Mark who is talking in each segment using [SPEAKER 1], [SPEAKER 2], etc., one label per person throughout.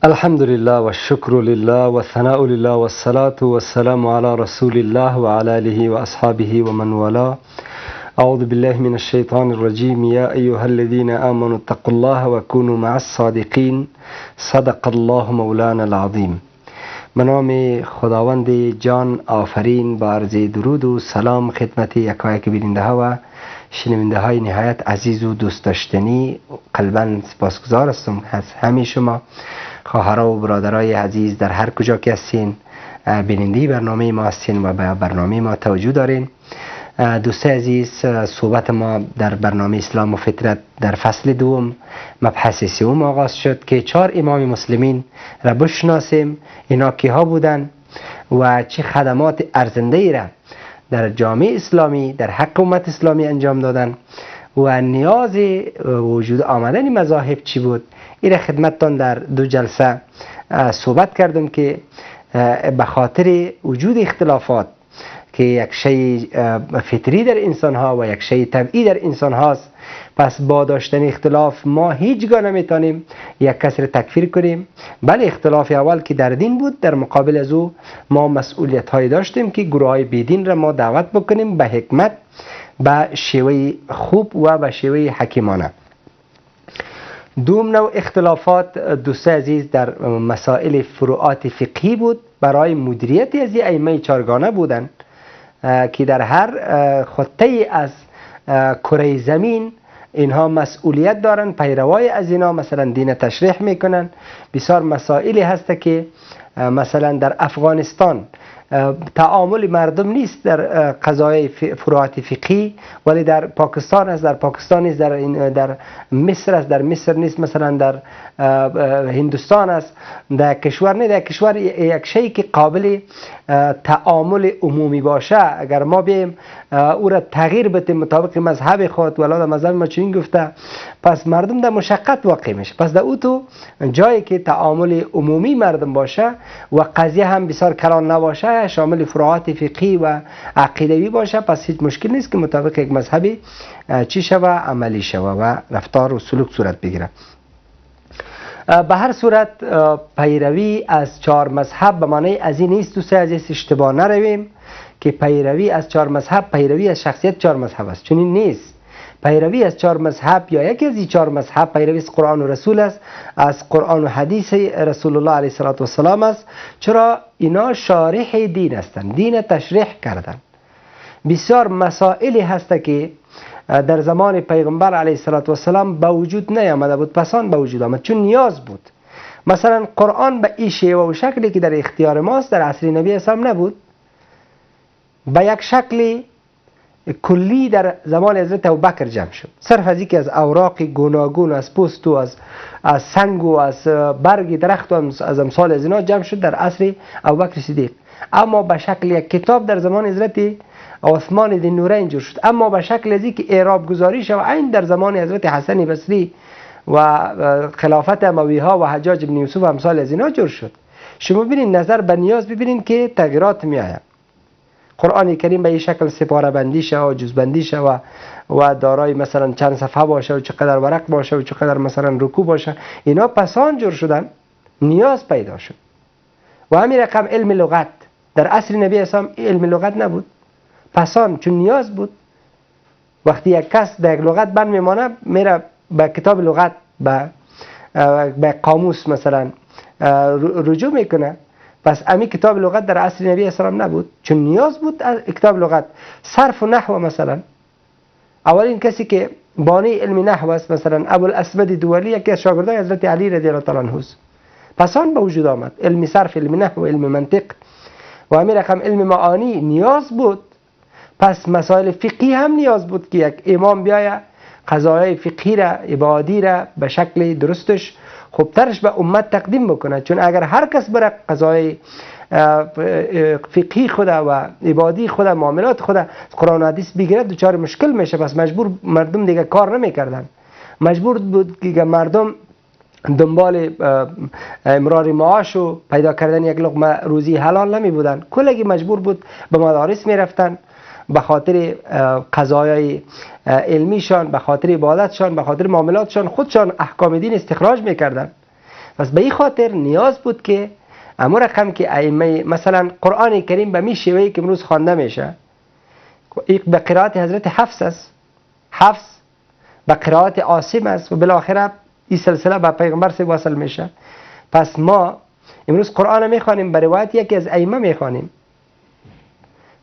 [SPEAKER 1] الحمد لله والشكر لله والثناء لله والصلاة والسلام على رسول الله وعلى آله وأصحابه ومن والاه. أعوذ بالله من الشيطان الرجيم. يا أيها الذين آمنوا اتقوا الله وكونوا مع الصادقين. صدق الله مولانا العظيم. به نام خداوند جان آفرین، با عرض درود و سلام خدمت یکایک بیننده ها و شنونده های نهایت عزیز و دوست داشتنی. قلباً سپاسگزار هستم از همه شما خواهرها و برادرای عزیز در هر کجا که هستین، بیننده برنامه ما هستین و به برنامه ما توجه دارین. دوست عزیز، صحبت ما در برنامه اسلام و فطرت در فصل دوم مبحث سوم آغاز شد که 4 امام مسلمین را بشناسیم. اینا کیها بودن و چه خدمات ارزنده را در جامعه اسلامی در حق امت اسلامی انجام دادن و نیاز وجود آمدن مذاهب چی بود. این خدمتتان در 2 جلسه صحبت کردم که به خاطر وجود اختلافات که یک شی فطری در انسان ها و یک شی طبیعی در انسان هاست، پس با داشتن اختلاف ما هیچگاه نمیتونیم یک کس را تکفیر کنیم. بله، اختلاف اول که در دین بود، در مقابل از او ما مسئولیت هایی داشتیم که گروه های بیدین را ما دعوت بکنیم به حکمت، به شیوه خوب و به شیوه حکیمانه. دوم نوع اختلافات دوست عزیز در مسائل فروعات فقهی بود. برای مدیریت از این ائمه 4گانه بودند که در هر خطه از کره زمین اینها مسئولیت دارن، پیروای از اینا مثلا دین تشریح میکنن. بسیار مسائلی هست که مثلا در افغانستان تعامل مردم نیست در قضای فروعات فقهی، ولی در پاکستان است، در پاکستان نیست، در مصر است، در مصر نیست، مثلا در هندوستان است، در کشور نه، در کشور یک شی که قابل تعامل عمومی باشه اگر ما بیم او را تغییر بدیم مطابق مذهب خود، ولی مذهب ما چنین گفته، پس مردم در مشقت واقع میشه. پس در او تو جایی که تعامل عمومی مردم باشه و قضیه هم بسیار کلان نباشه، شامل فروعات فقهی و عقیدوی باشه، پس هیچ مشکل نیست که مطابق یک مذهبی چی شوه، عملی شوه و رفتار و سلوک صورت بگیره. به هر صورت پیروی از 4 مذهب به معنی از این نیست دوست عزیز اشتباه نرویم که پیروی از 4 مذهب پیروی از شخصیت 4 مذهب است. چون این نیست. پیروی از 4 مذهب یا یکی از این 4 مذهب پیروی از قرآن و رسول است، از قرآن و حدیث رسول الله علیه السلام است. چرا؟ اینا شارح دین هستند، دین تشریح کردن. بسیار مسائلی هست که در زمان پیغمبر علیه السلام به وجود نیامده بود، پسان به وجود آمد چون نیاز بود. مثلا قرآن به این شیوه و شکلی که در اختیار ماست در عصر نبی اسلام نبود. به یک شکل کلی در زمان حضرت ابوبکر جمع شد، صرف از اینکه از اوراق گوناگون، از پوست و از سنگ و از برگ درخت و از امثال از اینا جمع شد در عصر ابوبکر صدیق. اما به شکل یک کتاب در زمان حضرت عثمان ذی النورین جور شد. اما به شکل از اینکه اعراب گذاری شد عین در زمان حضرت حسن بصری و خلافت اموی ها و حجاج بن یوسف و امثال از اینا جور شد. شما ببینید، نظر به نیاز ببینید که تغییرات می آید. قرآن کریم به این شکل سپاره بندی شه و جز بندی شه و دارای مثلا چند صفحه باشه و چقدر ورق باشه و چقدر مثلا رکوع باشه، اینا پسان جور شدن، نیاز پیدا شد. و همین رقم علم لغت در عصر نبی اسلام علم لغت نبود، پسان چون نیاز بود. وقتی یک کس در یک لغت بند میمانه میره به کتاب لغت، به قاموس مثلا رجوع میکنه. پس امی کتاب لغت در عصر نبی اسلام نبود چون نیاز بود. کتاب لغت صرف و نحو، مثلا اولین کسی که بانی علم نحو است مثلا ابوالاسود دولی، یکی از شاگردان حضرت علی رضی الله تعالی عنه است. پسان به وجود آمد علم صرف، علم نحو، علم منطق و همین رقم علم معانی نیاز بود. پس مسائل فقهی هم نیاز بود که یک امام بیاید قضایای فقهی را، عبادی را به شکل درستش خوبترش به امت تقدیم بکنه. چون اگر هر کس بره قضای فقهی خود و عبادی خود، معاملات خود قرآن و حدیث بگیره، دچار مشکل میشه. پس مجبور مردم دیگه کار نمیکردن، مجبور بود که مردم دنبال امرار معاش و پیدا کردن یک لقمه روزی حلال نمی بودن. کلگی مجبور بود به مدارس می رفتن به خاطر قضایای علمیشان، به خاطر عبادتشان، به خاطر معاملاتشان خودشان احکام دین استخراج می کردن. پس به این خاطر نیاز بود که اما رقم که ائمه مثلا قرآن کریم به می شیوهی که امروز خوانده میشه، این به قرائت حضرت حفص است، حفص به قرائت عاصم است و بالاخره این سلسله به پیغمبر سے واصل میشه. پس ما امروز قرآن میخوانیم به روایت یکی از ائمه میخوانیم.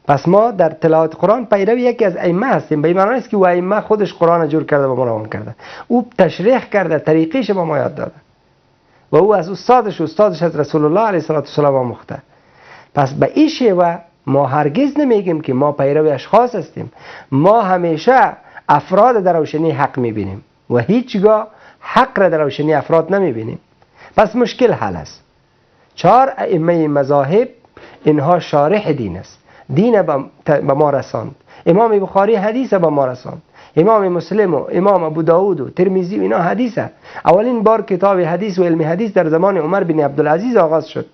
[SPEAKER 1] پس ما در تلاوت قرآن پیرو یکی از ائمه هستیم. به این معنی است که او ائمه خودش قرآن جور کرده و ما روان کرده، او تشریح کرده، طریقش به ما یاد داده و او از استادش از رسول الله علیه السلام آموخته. پس به این شیوه ما هرگز نمیگیم که ما پیرو اشخاص هستیم، ما همیشه افراد در روشنی حق میبینیم و هیچگاه حق را در روشنی افراد نمیبینیم. پس مشکل حل است. 4 ائمه مذاهب اینها شارح دین است، دین به ما رساند. امام بخاری حدیث به ما رساند، امام مسلم و امام ابو داود و ترمذی و اینا حدیثه. اولین بار کتاب حدیث و علم حدیث در زمان عمر بن عبدالعزیز آغاز شد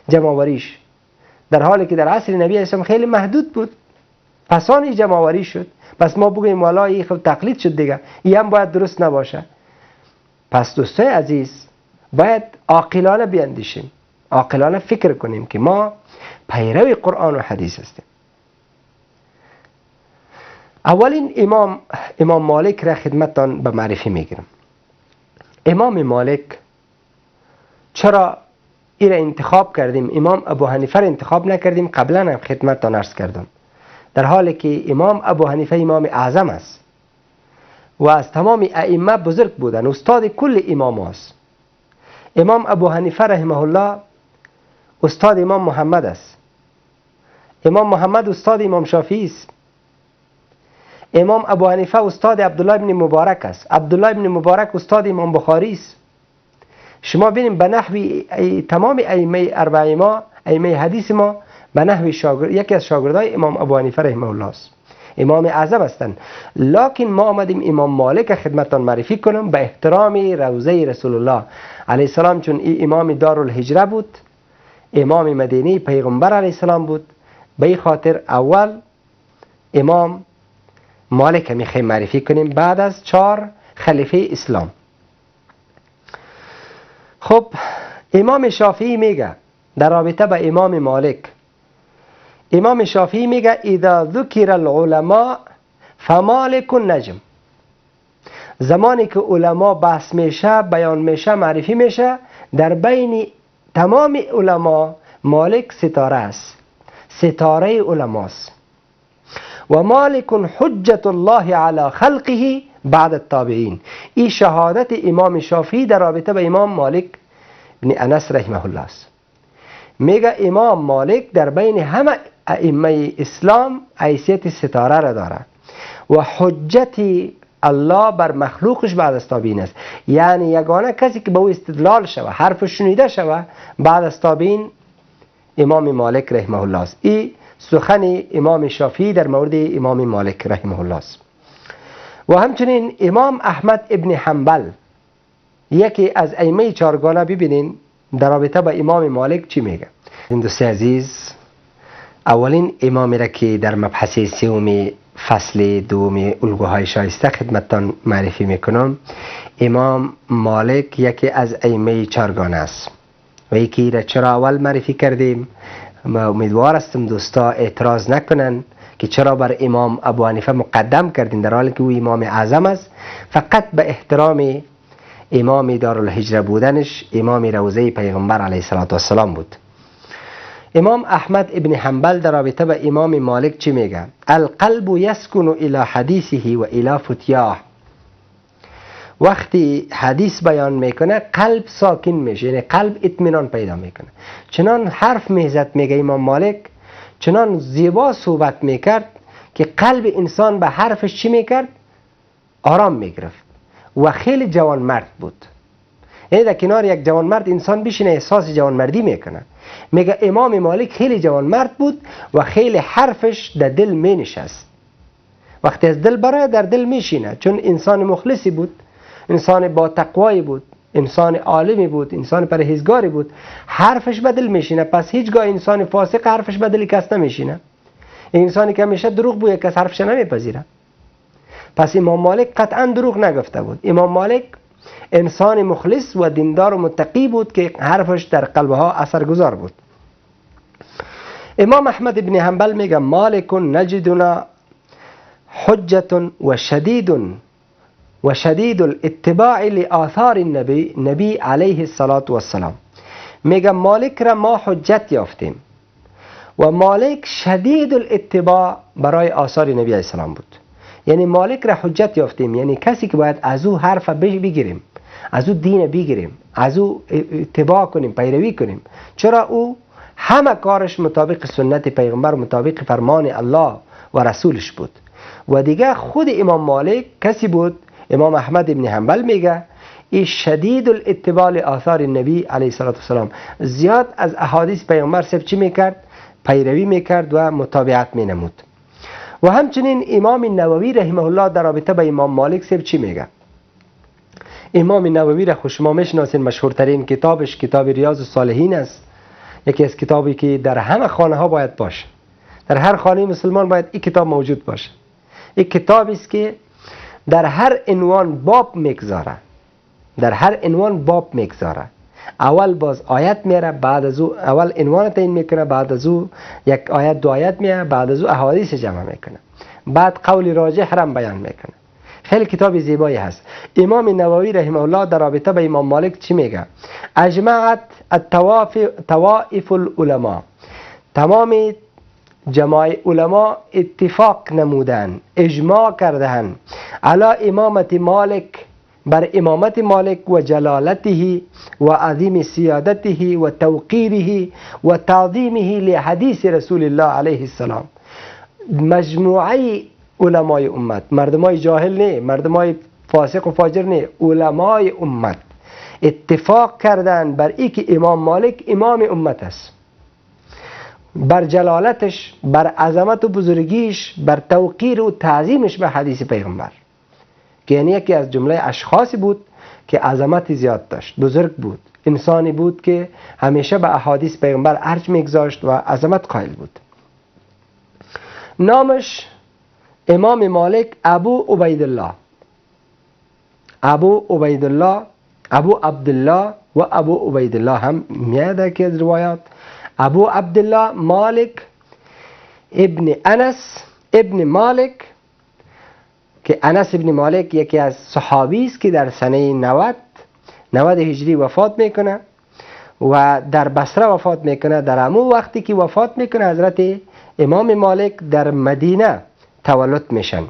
[SPEAKER 1] جمع‌آوریش، در حالی که در عصر نبی اسلام خیلی محدود بود. پسانی جمع‌آوری شد. پس ما بگیم والا این خب تقلید شد دیگه، این هم باید درست نباشه. پس دوستای عزیز باید عاقلانه بیاندیشیم، عاقلانه فکر کنیم که ما پیرو قرآن و حدیث هستیم. اولین امام مالک را خدمتتان به معرفی میگیرم. امام مالک چرا این را انتخاب کردیم؟ امام ابو حنیفه را انتخاب نکردیم؟ قبلا هم خدمتتان عرض کردم، در حالی که امام ابو حنیفه امام اعظم است و از تمام ائمه بزرگ بودن، استاد کل امام است. امام ابو حنیفه رحمه الله استاد امام محمد است، امام محمد استاد امام شافعی است، امام ابو حنیفه استاد عبدالله ابن مبارک است، عبدالله ابن مبارک استاد امام بخاری است. شما ببینید به نحوی تمام ائمه اربعه ما، ائمه حدیث ما به نحوی یکی از شاگردای امام ابو حنیفه رحمه الله است، امام اعظم هستند. لکن ما آمدیم امام مالک خدمتتان معرفی کنم به احترام روضه رسول الله علیه السلام، چون این امام دارالهجره بود، امام مدینه پیغمبر علیه السلام بود. به این خاطر اول امام مالک میخوایم معرفی کنیم بعد از 4 خلیفه اسلام. خب امام شافعی میگه در رابطه به امام مالک، امام شافعی میگه اذا ذکر العلماء فمالک نجم. زمانی که علما بحث میشه، بیان میشه، معرفی میشه، در بین تمام علما مالک ستاره است، ستاره علماست. و مالک حجت الله علی خلقه بعد التابعین. این شهادت امام شافعی در رابطه به امام مالک بن انس رحمه الله است. میگه امام مالک در بین همه ائمه اسلام حیثیت ستاره را داره و حجت الله بر مخلوقش بعد از تابعین است. یعنی یگانه کسی که به او استدلال شوه، حرف شنیده شوه بعد از تابعین امام مالک رحمه الله است. این سخن امام شافعی در مورد امام مالک رحمه الله است. و همچنین امام احمد ابن حنبل یکی از ائمه چارگانه، ببینین در رابطه با امام مالک چی میگه. دوستان عزیز، اولین امامی را که در مبحث سوم فصل دوم الگوهای شایسته خدمتتان معرفی میکنم، امام مالک یکی از ائمه چارگانه است. و یکی را چرا اول معرفی کردیم؟ ما امیدوار هستم دوستا اعتراض نکنن که چرا بر امام ابو حنیفه مقدم کردین در حالی که او امام اعظم است. فقط به احترام امام دارالهجره بودنش، امام روضه پیغمبر علیه السلام بود. امام احمد ابن حنبل در رابطه به امام مالک چی میگه؟ القلب یسکن الی حدیثه و الی فتیاه. وقتی حدیث بیان میکنه قلب ساکن میشه، یعنی قلب اطمینان پیدا میکنه. چنان حرف میزد، میگه امام مالک، چنان زیبا صحبت میکرد که قلب انسان به حرفش چی میکرد؟ آرام میگرفت. و خیلی جوان مرد بود، یعنی در کنار یک جوان مرد انسان بشینه احساس جوان مردی میکنه. میگه امام مالک خیلی جوان مرد بود و خیلی حرفش در دل می نشست. وقتی از دل برای در دل میشینه، چون انسان مخلصی بود، انسان با تقوایی بود، انسان عالمی بود، انسان پرهیزگاری بود، حرفش به دل میشینه. پس هیچگاه انسان فاسق حرفش به دل کس نمیشینه. انسانی که همیشه دروغ بوده کس حرفش نمیپذیره. پس امام مالک قطعا دروغ نگفته بود. امام مالک انسان مخلص و دیندار و متقی بود که حرفش در قلبها اثرگذار بود. امام احمد ابن حنبل میگه مالک نجدنا حجت و شدید الاتباع لآثار نبی علیه السلام. میگه مالک را ما حجت یافتیم و مالک شدید الاتباع برای آثار نبی علیه السلام بود. یعنی مالک را حجت یافتیم، یعنی کسی که باید از او حرف بگیریم، از او دین بگیریم، از او اتباع کنیم، پیروی کنیم، چرا او همه کارش مطابق سنت پیغمبر، مطابق فرمان الله و رسولش بود. و دیگه خود امام مالک کسی بود، امام احمد ابن حنبل میگه این شدید الاتباع لآثار نبی علیه السلام، زیاد از احادیث پیغمبر چی میکرد؟ پیروی میکرد و متابعت مینمود. و همچنین امام نووی رحمه الله در رابطه به امام مالک چی میگه؟ امام نووی را شما میشناسین، مشهورترین کتابش کتاب ریاض الصالحین است. یکی از کتابی که در همه خانه ها باید باشه، در هر خانه مسلمان باید این کتاب موجود باشه. این کتابی است که در هر عنوان باب میگذاره، در هر عنوان باب میگذاره. اول باز آیت میاره، بعد از او اول عنوان تعیین میکنه، بعد از او یک آیت دو آیت میاره، بعد از او احادیث جمع میکنه، بعد قول راجح را بیان میکنه. خیلی کتاب زیبایی هست. امام نووی رحمه الله در رابطه به امام مالک چی میگه؟ اجمعت طوائف العلماء، تمام جماع علما اتفاق نمودن، اجماع کردن علی امامت مالک، بر امامت مالک و جلالته و عظیم سیادته و توقیره و تعظیمه لحدیث رسول الله علیه السلام. مجموعه علمای امت، مردمای جاهل نه، مردمای فاسق و فاجر نه، علمای امت اتفاق کردن بر ای که امام مالک امام امت است، بر جلالتش، بر عظمت و بزرگیش، بر توقیر و تعظیمش به حدیث پیغمبر، که یعنی یکی از جمله اشخاصی بود که عظمت زیاد داشت، بزرگ بود، انسانی بود که همیشه به احادیث پیغمبر ارج میگذاشت و عظمت قائل بود. نامش امام مالک ابو عبیدالله ابو عبدالله و ابو عبیدالله هم میاد که از روایات. ابو عبدالله مالک ابن انس ابن مالک، که انس ابن مالک یکی از صحابی است که در سنه 90 هجری وفات میکنه و در بصره وفات میکنه. در همون وقتی که وفات میکنه حضرت امام مالک در مدینه تولد میشن.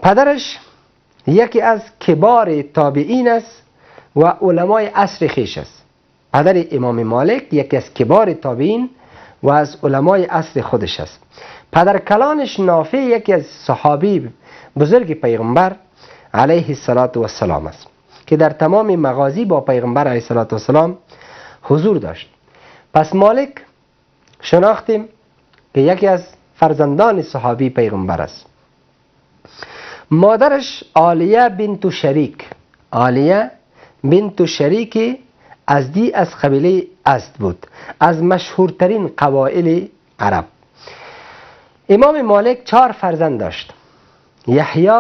[SPEAKER 1] پدرش یکی از کبار تابعین است و علمای عصر خیش است. پدر امام مالک یکی از کبار تابعین و از علمای عصر خودش است. پدر کلانش نافع یکی از صحابی بزرگ پیغمبر علیه السلام است که در تمام مغازی با پیغمبر علیه السلام حضور داشت. پس مالک شناختیم که یکی از فرزندان صحابی پیغمبر است. مادرش عالیه بنت شریک ازدی از قبیله ازد بود، از مشهورترین قبایل عرب. امام مالک 4 فرزند داشت: یحیی،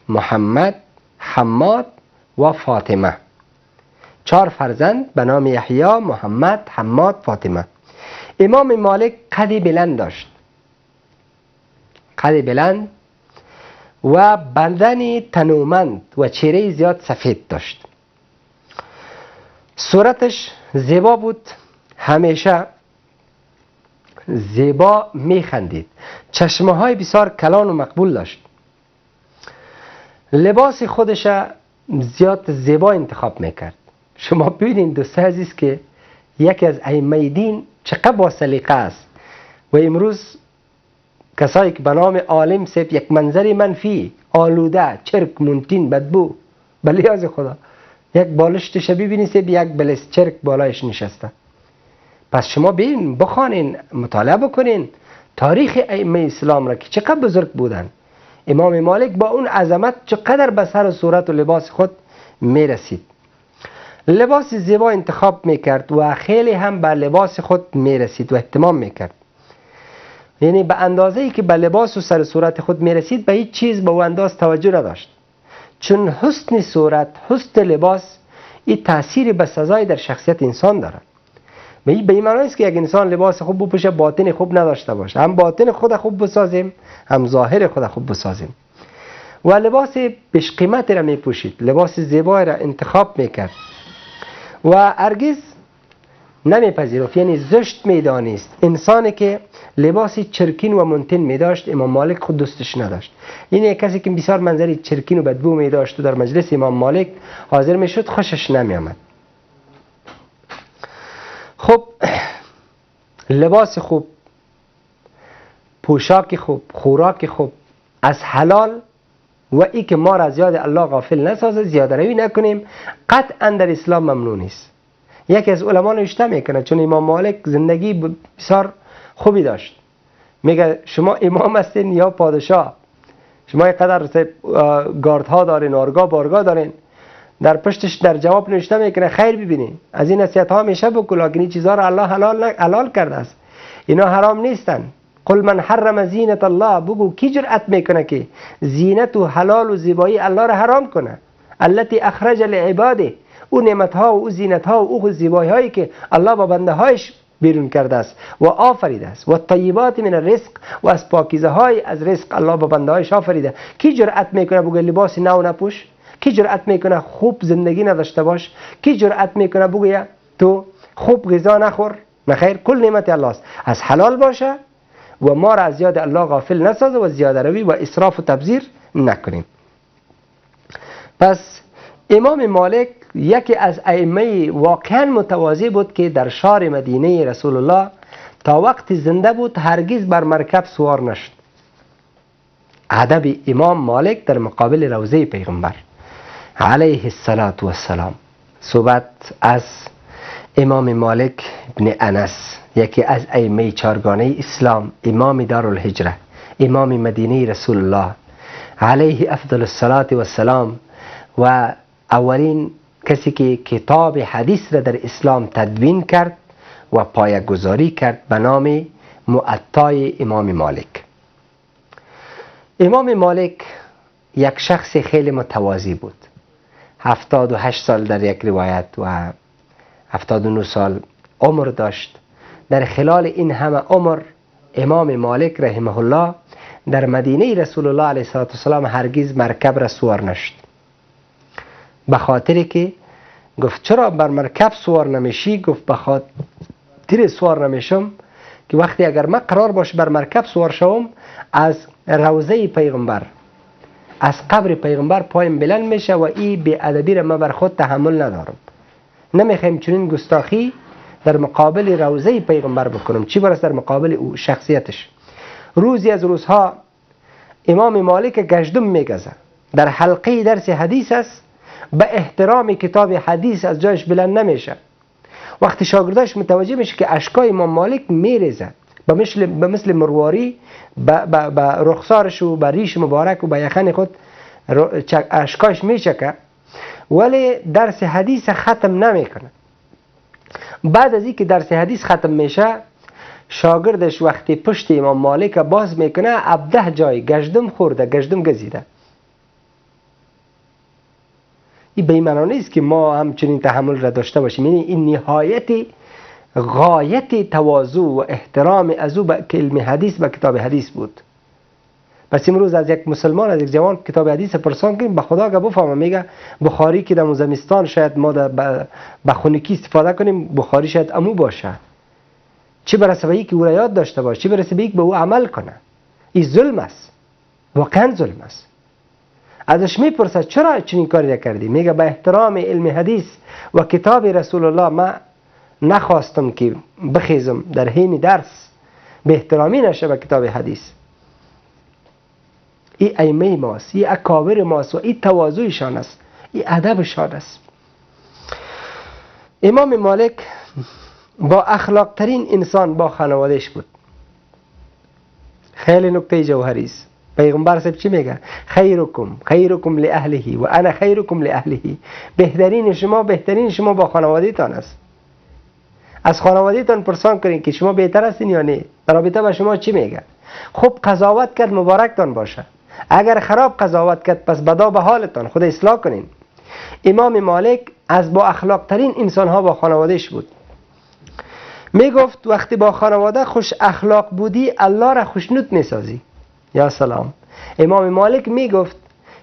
[SPEAKER 1] محمد، حماد و فاطمه. 4 فرزند به نام یحیی، محمد، حماد، فاطمه. امام مالک قد بلند داشت، قد بلند و بدن تنومند و چهره زیاد سفید داشت. صورتش زیبا بود، همیشه زیبا میخندید. چشمه های بسیار کلان و مقبول داشت. لباس خودش زیاد زیبا انتخاب میکرد. شما ببینید دوست عزیز که یکی از ائمه دین چقدر با سلیقه است و امروز کسایی که به نام عالم سب یک منظر منفی، آلوده، چرک، منتین، بدبو، بلیاز خدا، یک بالشتش ببینید سب یک بلس چرک بالایش نشسته. پس شما ببین، بخوانین، مطالعه بکنین تاریخ ائمه اسلام را که چقدر بزرگ بودن. امام مالک با اون عظمت چقدر به سر و صورت و لباس خود میرسید. لباس زیبا انتخاب میکرد و خیلی هم به لباس خود میرسید و اهتمام میکرد. یعنی به اندازه‌ای که به لباس و سر و صورت خود میرسید به هیچ چیز به اون انداز توجه نداشت. چون حسن صورت، حسن لباس، این تأثیر به سزای در شخصیت انسان داره. به این معنی است که یک انسان لباس خوب بپوشه باطن خوب نداشته باشه. هم باطن خود خوب بسازیم، هم ظاهر خود خوب بسازیم. و لباس بیش قیمت را میپوشید، لباس زیبای را انتخاب میکرد و هرگز نمیپذیرفت، یعنی زشت میدانست. انسانی که لباس چرکین و منتن میداشت امام مالک خود دوستش نداشت. این یک کسی که بسیار منظری چرکین و بدبو میداشت و در مجلس امام مالک حاضر میشد خوشش نمیآمد. خب لباس خوب، پوشاک خوب، خوراک خوب از حلال و ای که ما را از یاد الله غافل نسازه، زیاده روی نکنیم، قطعا در اسلام ممنوع نیست. یکی از علما نوشته میکنه چون امام مالک زندگی بسیار خوبی داشت، میگه شما امام هستین یا پادشاه، شما اینقدر گاردها دارین، آرگاه بارگاه دارین، در پشتش در جواب نوشته میکنه خیر ببینین از این نصیحت ها میشه بکن، لیکن این چیزها را الله حلال کرده است، اینا حرام نیستن. قل من حرم زینت الله، بگو کی جرأت میکنه که زینت و حلال و زیبایی الله را حرام کنه؟ التي اخرج لعباده، او نعمت ها و او زینت ها و او زیبایی هایی که الله با بنده هایش بیرون کرده است و آفریده است، و طیبات من الرزق، و از پاکیزه های از رزق الله با بنده هایش آفریده. کی جرأت میکنه بگه لباس نو نپوش؟ کی جرأت میکنه خوب زندگی نداشته باش؟ کی جرأت میکنه بگه تو خوب غذا نخور؟ نخیر، کل نعمت الله است، از حلال باشه و ما را از یاد الله غافل نسازه و زیاده روی و اسراف و تبذیر نکنیم. پس امام مالک یکی از ائمه واقعا متواضع بود که در شهر مدینه رسول الله تا وقت زنده بود هرگز بر مرکب سوار نشد. ادب امام مالک در مقابل روضه پیغمبر علیه السلام. صحبت از امام مالک ابن انس، یکی از ائمه چارگانه اسلام، امام دارالهجره، امام مدینه رسول الله علیه افضل الصلاة و السلام و اولین کسی که کتاب حدیث را در اسلام تدوین کرد و پایه‌گذاری کرد به نام موطای امام مالک. امام مالک یک شخص خیلی متواضع بود. 78 سال در یک روایت و 79 سال عمر داشت. در خلال این همه عمر امام مالک رحمه الله در مدینه رسول الله علیه السلام هرگز مرکب را سوار نشد. به خاطر که گفت چرا بر مرکب سوار نمیشی؟ گفت به خاطر سوار نمیشم که وقتی اگر من قرار باشه بر مرکب سوار شوم از روضه پیغمبر، از قبر پیغمبر پایم بلند میشه و این بی‌ادبی را من بر خود تحمل ندارم. نمیخوایم چنین گستاخی در مقابل روضه پیغمبر بکنم، چی برسه در مقابل او شخصیتش. روزی از روزها امام مالک گشتم میگذه، در حلقه درس حدیث است، به احترام کتاب حدیث از جایش بلند نمیشه. وقتی شاگرداش متوجه میشه که اشکای امام مالک میریزه، به مثل مرواری به رخسارش و به ریش مبارک و به یخن خود اشکاش میچکه، ولی درس حدیث ختم نمیکنه. بعد از اینکه درس حدیث ختم میشه شاگردش وقتی پشت امام مالک باز میکنه 17 جای گشتم خورده، گشتم گزیده. این به این معنی نیست که ما همچنین تحمل را داشته باشیم، یعنی این نهایت غایت تواضع و احترام از او به علم حدیث به کتاب حدیث بود. پس امروز از یک مسلمان، از یک جوان کتاب حدیث پرسان کنیم، به خدا که بفهمه میگه بخاری که در زمستان شاید ما به خنکی استفاده کنیم، بخاری شاید امو باشه، چه برسه به که او را یاد داشته باشه، چه برسه به که به او عمل کنه. این ظلم است، واقعا ظلم است. ازش میپرسه چرا چنین کاری کردی؟ میگه به احترام علم حدیث و کتاب رسول الله من نخواستم که بخیزم در حین درس به احترامی نشه به کتاب حدیث. این ائمه ماست، این اکابر ماست و این تواضعشان است، این ادبشان است. امام مالک با اخلاق ترین انسان با خانوادهش بود. خیلی نکته جوهری است. پیغمبر صاحب چی میگه؟ خیرکم لاهله و انا خیرکم لاهله. بهترین شما با خانواده‌تان است. از خانواده‌تان پرسان کنین که شما بهتر هستین یا نه، در رابطه با شما چی میگه. خب قضاوت کرد مبارکتان باشه، اگر خراب قضاوت کرد پس بدا به حالتان، خود اصلاح کنین. امام مالک از با اخلاق ترین انسان ها با خانوادهش بود. می گفت وقتی با خانواده خوش اخلاق بودی الله را خوشنود می سازی. یا سلام. امام مالک می گفت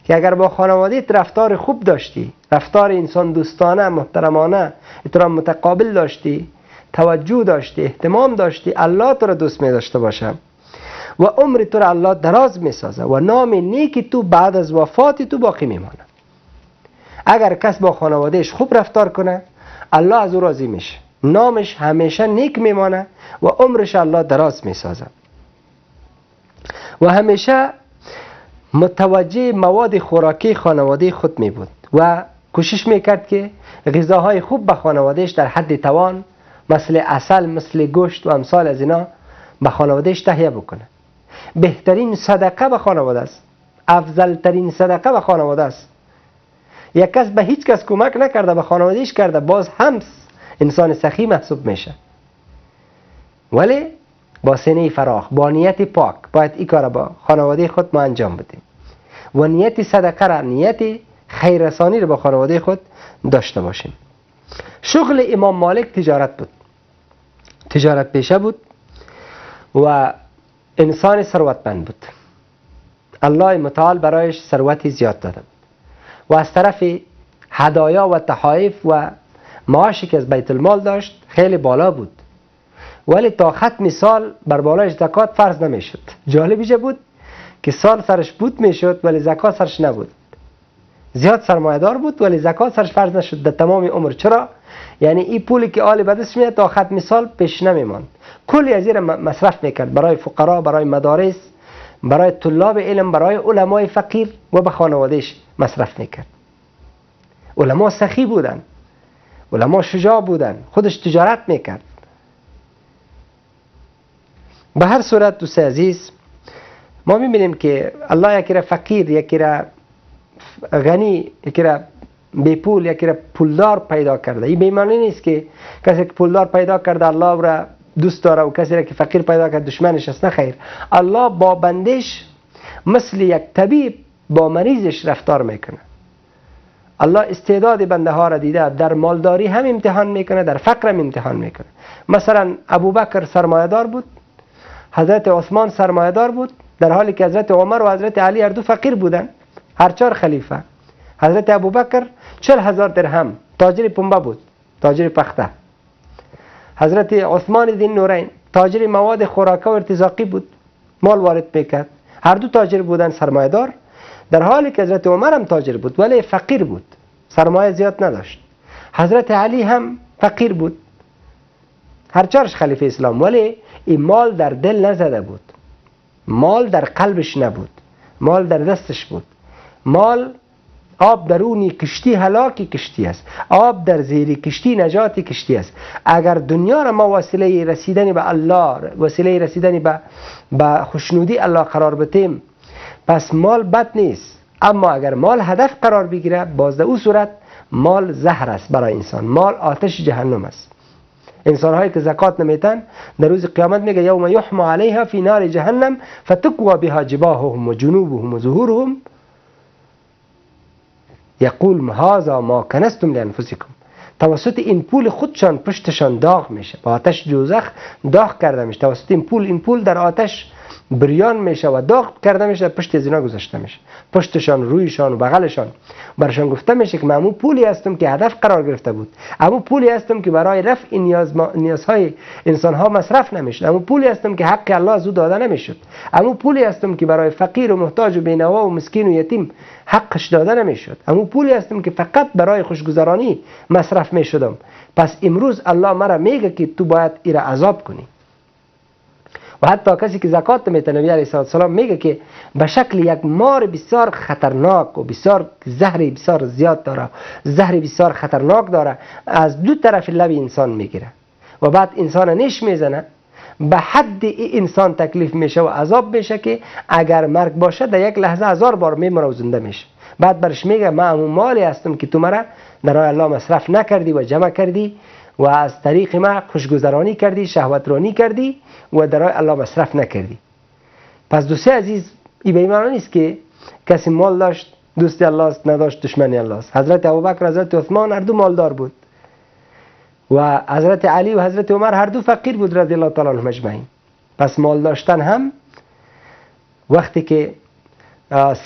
[SPEAKER 1] که اگر با خانواده رفتار خوب داشتی، رفتار انسان دوستانه، محترمانه، احترام متقابل داشتی، توجه داشتی، اهتمام داشتی، الله تو را دوست می داشته باشه و عمر تو را الله دراز می سازه و نام نیک تو بعد از وفات تو باقی می مانه. اگر کس با خانوادهش خوب رفتار کنه الله از او راضی میشه، نامش همیشه نیک میمانه و عمرش الله دراز میسازه و همیشه متوجه مواد خوراکی خانواده خود می بود و کوشش میکرد که غذاهای خوب به خانوادهش در حد توان مثل عسل، مثل گوشت و امثال از اینا به خانوادهش تهیه بکنه. بهترین صدقه به خانواده است، افضل ترین صدقه به خانواده است. یک کس به هیچ کس کمک نکرده به خانوادهش کرده باز هم انسان سخی محسوب میشه، ولی با سینه فراخ، با نیت پاک باید این کار با خانواده خود ما انجام بدیم و نیت صدقه را، نیت خیررسانی را با خانواده خود داشته باشیم. شغل امام مالک تجارت بود، تجارت پیشه بود و انسان ثروتمند بود. الله متعال برایش ثروتی زیاد داده و از طرف هدایا و تحایف و معاشی که از بیت المال داشت خیلی بالا بود، ولی تا ختم سال بر بالایش زکات فرض نمیشد. جالبیش بود که سال سرش بود میشد ولی زکات سرش نبود. زیاد سرمایه دار بود ولی زکات سرش فرض نشد در تمام عمر. چرا؟ یعنی این پولی که آل بدست میاد تا ختم سال پیش نمیماند، کلی از این مصرف میکرد برای فقرا، برای مدارس، برای طلاب علم، برای علمای فقیر و به خانوادهش مصرف میکرد. علما سخی بودن، علما شجاع بودن، خودش تجارت میکرد. به هر صورت دوست عزیز ما میبینیم که الله یکی را فقیر، یکی را غنی، یکی را بی پول، یکی را پولدار پیدا کرده. این بی‌معنی نیست که کسی که پولدار پیدا کرده الله را دوست داره و کسی را که فقیر پیدا کرده دشمنش است. نه خیر، الله با بندش مثل یک طبیب با مریضش رفتار میکنه. الله استعداد بنده ها را دیده، در مالداری هم امتحان میکنه، در فقر هم امتحان میکنه. مثلا ابوبکر سرمایه‌دار بود، حضرت عثمان سرمایه‌دار بود، در حالی که حضرت عمر و حضرت علی هر دو فقیر بودن، هر چهار خلیفه. حضرت ابوبکر 40,000 درهم تاجر پنبه بود، تاجر پخته. حضرت عثمان ذی النورین تاجر مواد خوراکه و ارتزاقی بود، مال وارد میکرد. هر دو تاجر بودن، سرمایه‌دار، در حالی که حضرت عمر هم تاجر بود ولی فقیر بود، سرمایه زیاد نداشت. حضرت علی هم فقیر بود، هر چهارش خلیفه اسلام، ولی این مال در دل نزده بود، مال در قلبش نبود، مال در دستش بود. مال آب درونی کشتی هلاکی کشتی است، آب در زیری کشتی نجاتی کشتی است. اگر دنیا را ما وسیله رسیدن به الله، وسیله رسیدن به خوشنودی الله قرار بدیم، پس مال بد نیست. اما اگر مال هدف قرار بگیره، باز در او صورت مال زهر است برای انسان، مال آتش جهنم است. انسان هایی که زکات نمیتن در روز قیامت میگه یوم یحمى علیها فی نار جهنم فتکوی بها جباههم و جنوبهم و ظهورهم یقول هذا ما کنستم لانفسکم. توسط این پول خودشان پشتشان داغ میشه، با آتش دوزخ داغ کرده میشه. توسط این پول در آتش بریان میشه و داغ کرده میشه، پشت از اینا گذاشته میشه، پشتشان، رویشان و بغلشان. برشان گفته میشه که من امو پولی هستم که هدف قرار گرفته بود، امو پولی هستم که برای رفع نیازهای انسان ها مصرف نمیشد، امو پولی هستم که حق الله از او داده نمیشد، امو پولی هستم که برای فقیر و محتاج و بینوا و مسکین و یتیم حقش داده نمیشد، امو پولی هستم که فقط برای خوشگذرانی مصرف میشدم. پس امروز الله مرا میگه که تو باید ایره عذاب کنی. و حتی کسی که زکات نمیده، نبی علیه السلام میگه که به شکل یک مار بسیار خطرناک و بسیار زهری بسیار زیاد داره، زهری بسیار خطرناک داره، از دو طرف لب انسان میگیره و بعد انسان نیش میزنه، به حد انسان تکلیف میشه و عذاب میشه که اگر مرگ باشه در یک لحظه 1000 بار میمره و زنده میشه. بعد برش میگه من همون مالی هستم که تو مرا در راه الله مصرف نکردی و جمع کردی و از طریق ما خوشگذرانی کردی، شهوت رانی کردی و در راه الله مصرف نکردی. پس دوستی عزیز، این به این معنی نیست که کسی مال داشت دوست الله است، نداشت دشمن الله است. حضرت ابوبکر حضرت عثمان هر دو مالدار بود و حضرت علی و حضرت عمر هر دو فقیر بود رضی الله تعالی عنهم اجمعین. پس مال داشتن هم وقتی که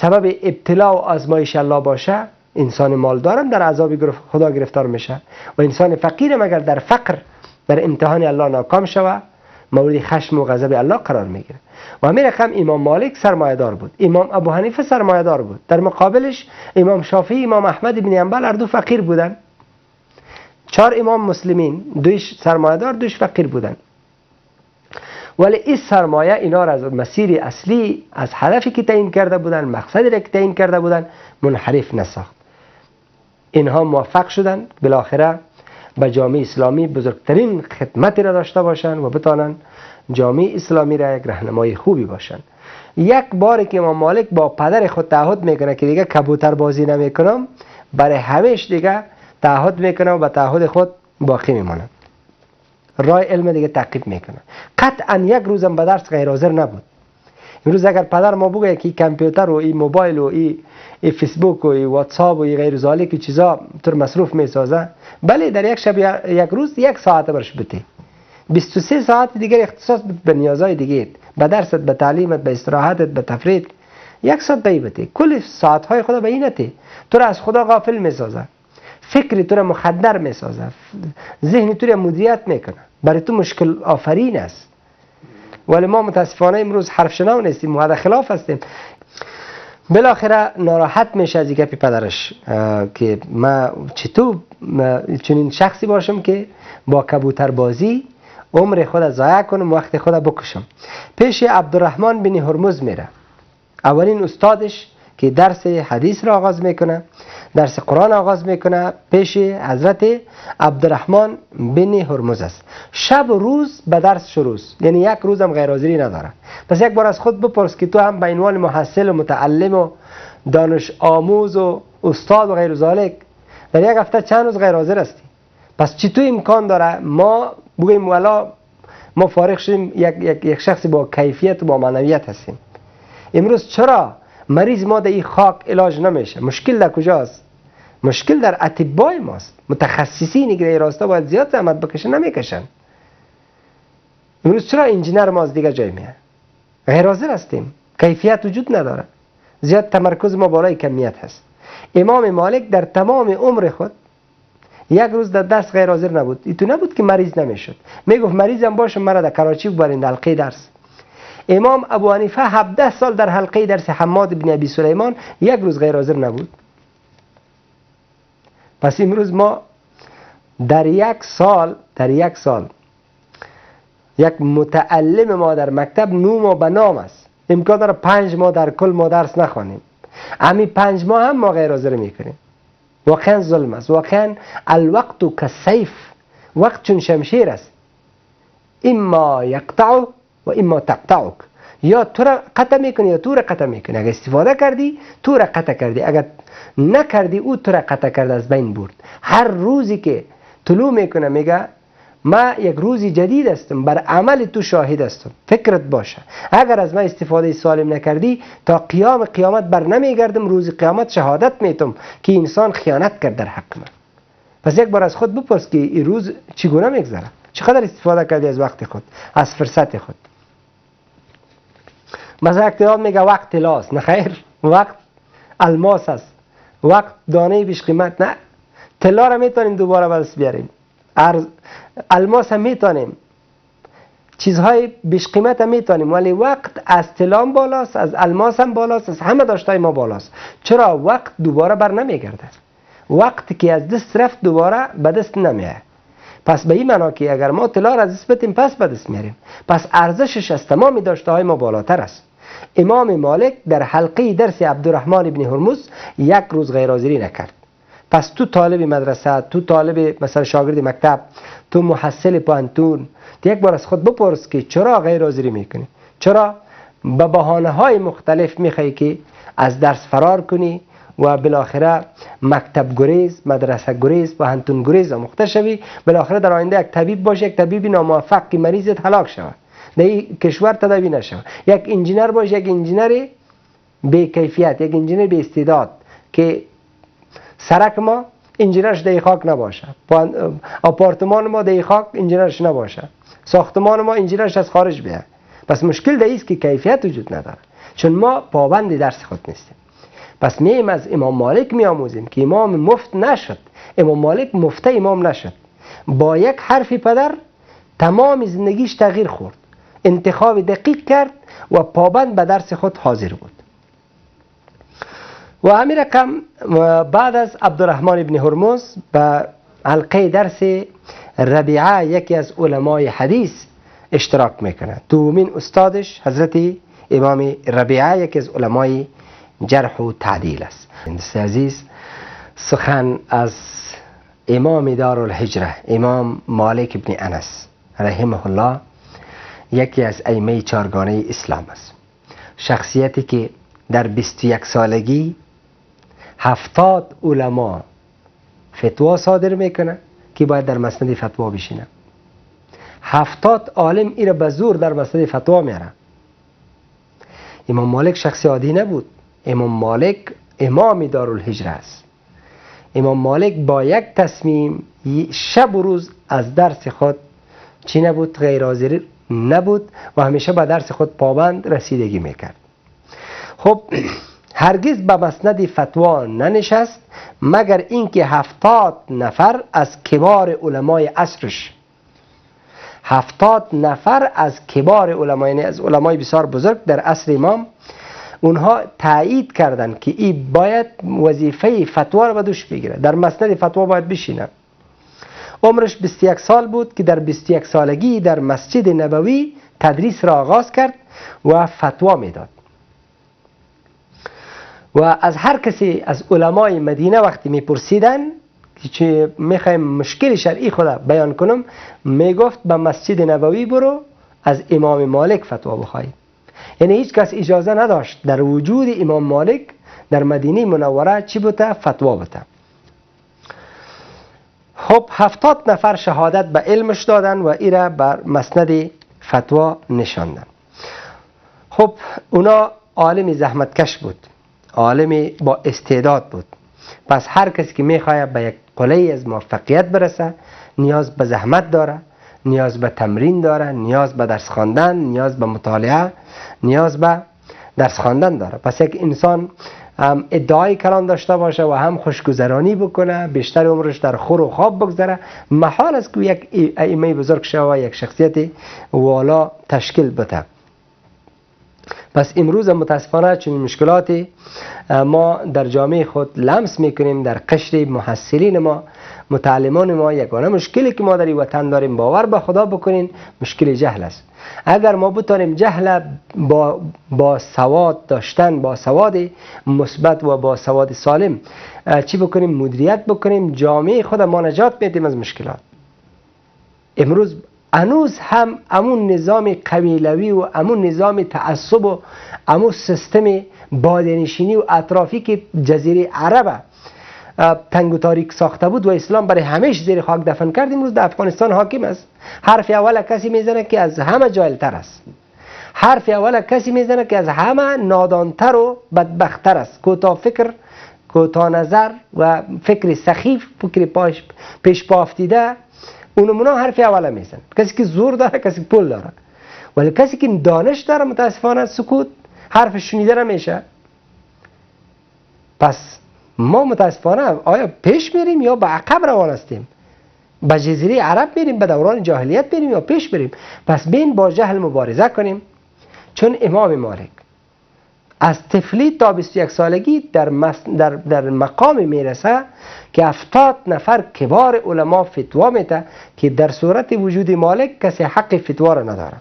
[SPEAKER 1] سبب ابتلا و آزمایش الله باشه، انسان مالدارم در عذاب خدا گرفتار میشه و انسان فقیرم اگر در فقر در امتحان الله ناکام شود مورد خشم و غضب الله قرار میگیره. و همین رقم امام مالک سرمایه‌دار بود، امام ابو حنیفه سرمایه‌دار بود، در مقابلش امام شافعی، امام احمد بن حنبل هر دو فقیر بودن. 4 امام مسلمین، دویش سرمایه‌دار دویش فقیر بودن. ولی این سرمایه اینا را از مسیر اصلی، از هدفی که تعیین کرده بودن، مقصدی را که تعیین کرده بودن منحرف نساخت. اینها موفق شدن بالاخره به جامعه اسلامی بزرگترین خدمتی را داشته باشند و بتانن جامعه اسلامی را یک راهنمای خوبی باشند. یک باری که امام مالک با پدر خود تعهد میکنه که دیگه کبوتر بازی نمیکنم، برای همیشه دیگه تعهد میکنه و به تعهد خود باقی میمانه، راه علم دیگه تعقیب میکنه. قطعا یک روزم به درس غیر حاضر نبود. امروز اگر پدر ما بگه که کامپیوتر و این موبایل و این فیسبوک و این واتساپ و این غیر ذالک چیزا طور مصروف میسازه، بله در یک شب یک روز 1 ساعت برش بده، 23 ساعت دیگر اختصاص به نیازهای دیگه، به درست، به تعلیمت، به استراحتت، به تفریح 1 ساعت بده. کل ساعتهای خدا به اینته. تو را از خدا غافل میسازه، فکر تو را مخدر میسازه، ذهن تو را مدیریت میکنه، برای تو مشکل آفرین است. ولی ما متاسفانه امروز حرف شنو نیستیم، ما خلاف هستیم. بالاخره ناراحت میشه از گپ پدرش که ما چطور چنین شخصی باشم که با کبوتر بازی عمر خود ضایع کنم، وقت خود بکشم. پیش عبدالرحمن بن هرمز میره، اولین استادش که درس حدیث را آغاز میکنه، درس قرآن آغاز میکنه، پیش حضرت عبدالرحمن بن هرمز است. شب و روز به درس شروع است، یعنی یک روز هم غیر حاضری نداره. پس یک بار از خود بپرس که تو هم به عنوان محصل و متعلم و دانش آموز و استاد و غیر ذالک در یک هفته چند روز غیر حاضر هستی؟ پس چطور امکان داره ما بگیم والا ما فارغ شدیم یک شخص با کیفیت و با معنویت هستیم؟ امروز چرا مریض ما در این خاک علاج نمیشه؟ مشکل در کجاست؟ مشکل در اطبای ماست. متخصصینی که در راستا باید زیاد زحمت بکشن نمیکشن. امروز چرا انجینر ما از دیگه جای میه؟ غیر حاضر هستیم، کیفیت وجود نداره، زیاد تمرکز ما بالای کمیت هست. امام مالک در تمام عمر خود 1 روز در درس غیر حاضر نبود. ایتو نبود که مریض نمیشد، میگفت مریضم باشم مرا در کراچی ببرین حلقه درس. امام ابو حنیفه 17 سال در حلقه درس حماد بن ابی سلیمان 1 روز غیر حاضر نبود. پس امروز ما در یک سال یک متعلم ما در مکتب 9 ماه به نام است، امکان داره 5 ماه در کل ما درس نخوانیم. همین 5 ماه هم ما غیر حاضر میکنیم. واقعا ظلم است. واقعا الوقت کالسیف، وقت چون شمشیر است، اما یقطع و اما تقطعک، یا تو را قطع میکنی یا تو را قطع میکنی. اگر استفاده کردی تو را قطع کردی، اگر نکردی او تو را قطع کرده، از بین برد. هر روزی که طلوع میکنه میگه ما یک روزی جدید هستم، بر عمل تو شاهد هستم، فکرت باشه. اگر از ما استفاده سالم نکردی تا قیامت بر نمیگردم، روز قیامت شهادت میتم که انسان خیانت کرد در حق من. پس یک بار از خود بپرس که این روز چگونه میگذره، چقدر استفاده کردی از وقت خود، از فرصت خود. مثلا اکتیاب میگه وقت طلاست، نه خیر، وقت الماس است، وقت دانه بیش قیمت. نه، طلا را میتونیم دوباره به دست بیاریم، الماس هم میتونیم، چیزهای بیش قیمت هم میتونیم، ولی وقت از طلا بالاست، از الماس هم بالاست، از همه داشتهای ما بالاست. چرا؟ وقت دوباره بر نمیگرده. وقت که از دست رفت دوباره به دست نمیاد. پس به این معنا که اگر ما طلا را از دست بدیم پس به دست میاریم. پس ارزشش از تمام داشتهای ما بالاتر است. امام مالک در حلقه درس عبدالرحمن بن هرمز 1 روز غیر حاضری نکرد. پس تو طالب مدرسه، تو طالب مثلا شاگرد مکتب، تو محصل پانتون، یک بار از خود بپرس که چرا غیر حاضری میکنی؟ چرا به بهانه‌های مختلف میخوای که از درس فرار کنی و بالاخره مکتب گریز، مدرسه گریز، پانتون گریز آموخته شوی، بالاخره در آینده یک طبیب باشی، یک طبیب ناموفق که مریضت هلاک شود، در این کشور تداوی نشود. یک انجینر باشی، یک انجینر به کیفیت، یک انجینر به استعداد که سرک ما انجینرش در خاک نباشه، آپارتمان ما در خاک انجینرش نباشه، ساختمان ما انجینرش از خارج بیاد. پس مشکل در است که کیفیت وجود نداره، چون ما پابند درس خود نیستیم. پس میم از امام مالک میآموزیم که امام مفت نشد، امام مالک مفته امام نشد، با یک حرف پدر تمام زندگیش تغییر خورد، انتخاب دقیق کرد و پابند به درس خود حاضر بود. و همین رقم بعد از عبدالرحمن ابن هرمز به حلقه درس ربیعه یکی از علمای حدیث اشتراک میکنه. دومین استادش حضرت امام ربیعه یکی از علمای جرح و تعدیل است. دوست عزیز، سخن از امام دارالهجره امام مالک ابن انس رحمه الله یکی از ائمه چارگانه اسلام است. شخصیتی که در 21 سالگی 70 علما فتوا صادر میکنه که باید در مسند فتوا بشینه. 70 عالم ایره به زور در مسند فتوا میاره. امام مالک شخص عادی نبود. امام مالک امام دارالهجره است. امام مالک با یک تصمیم شب و روز از درس خود چی نبود؟ غیر حاضر نبود و همیشه به درس خود پابند رسیدگی میکرد. خب هرگز به مسند فتوا ننشست مگر اینکه 70 نفر از کبار علمای عصرش، 70 نفر از کبار علمای، یعنی از علمای بسیار بزرگ در عصر امام، اونها تایید کردند که این باید وظیفه فتوا رو به دوش بگیره، در مسند فتوا باید بشینه. عمرش 21 سال بود که در 21 سالگی در مسجد نبوی تدریس را آغاز کرد و فتوا میداد. و از هر کسی از علمای مدینه وقتی میپرسیدن که میخوایم مشکل شرعی خود بیان کنم، میگفت به مسجد نبوی برو از امام مالک فتوا بخوای. یعنی هیچ کس اجازه نداشت در وجود امام مالک در مدینه منوره چی بوده؟ فتوا بوده. خب 70 نفر شهادت به علمش دادن و ایره بر مسند فتوا نشاندن. خب اونا عالم زحمتکش بود، عالم با استعداد بود. پس هر کسی که میخواد به یک قله از موفقیت برسه نیاز به زحمت داره، نیاز به تمرین داره، نیاز به درس خواندن، نیاز به مطالعه، نیاز به درس خواندن داره. پس یک انسان هم ادعای کلام داشته باشه و هم خوشگذرانی بکنه، بیشتر عمرش در خور و خواب بگذره، محال است که یک ائمه بزرگ شه و یک شخصیت والا تشکیل بده. پس امروز متاسفانه چنین مشکلاتی ما در جامعه خود لمس میکنیم. در قشر محصلین ما، متعلمان ما، یگانه مشکلی که ما در این وطن داریم، باور به خدا بکنین، مشکل جهل است. اگر ما بتانیم جهل با سواد داشتن، با سواد مثبت و با سواد سالم چی بکنیم؟ مدیریت بکنیم، جامعه خود ما نجات میدیم از مشکلات. امروز هنوز هم امون نظام قبیلوی و امون نظام تعصب و امون سیستم بادنشینی و اطرافی که جزیره عرب تنگ و تاریک ساخته بود و اسلام برای همیشه زیر خاک دفن کرد، امروز در افغانستان حاکم است. حرف اول کسی میزنه که از همه جاهلتر است، حرف اول کسی میزنه که از همه نادانتر و بدبختتر است، کوتاه فکر، کوتاه نظر و فکر سخیف، فکر پیش پا افتیده، اونمونا حرف اول میزنه. کسی که زور داره، کسی که پول داره، ولی کسی که دانش داره متاسفانه سکوت، حرفش شنیده نمیشه. پس ما متاسفانه آیا پیش میریم یا به عقب روان هستیم؟ به جزیره عرب میریم، به دوران جاهلیت میریم یا پیش بریم؟ پس بین با جهل مبارزه کنیم. چون امام مالک از طفلی تا 21 سالگی در مقام میرسه که 70 نفر کبار علما فتوا میده که در صورت وجود مالک کسی حق فتوا را نداره.